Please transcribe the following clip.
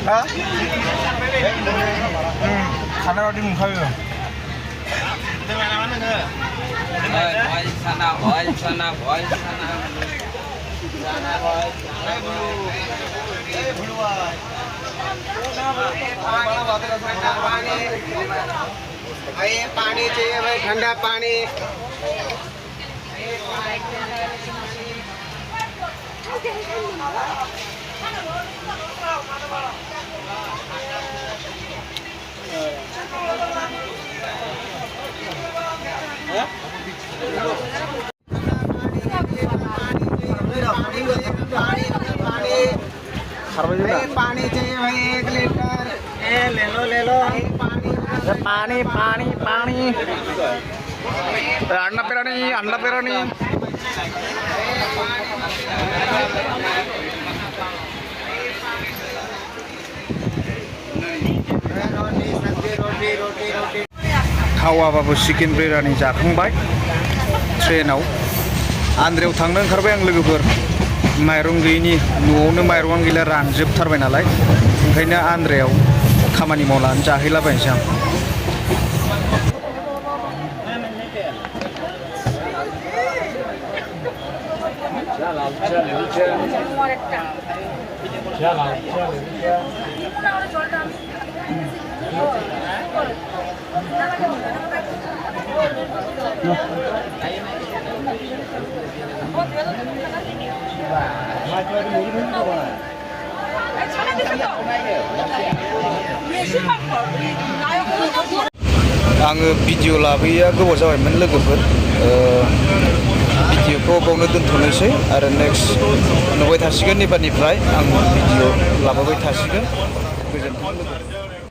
아? 가나 어디 못 가요. Sana boy, sana boy, sana. Sana boy. पानी चाहिए भाई ठंडा पानी पानी चाहिए भाई 1 लीटर ले लो पानी पानी पानी अंडा पेरानी खावाबाबो चिकेन बिरियानि जाखांबाय ट्रेनाव आन्द्रायाव थांनो ओंखारबाय आं लोगोफोर माइरं गैयिनि न'आवनो माइरंआनो गैला रानजोबथारबाय नालाय ओंखायनो आन्द्रायाव खामानि मावनानै जाहैलाबायनोसै आं आङो भिडिअ लाबोयैया गोबाव जाबायमोन लोगोफोर भिडिअखौ बावनो दोनथ'नोसै आरो नेक्स्ट नुबाय थासिगोन एबारनिफ्राय आं भिडिअ लाबोबाय थासिगोन गोजोन्थों लोगोफोर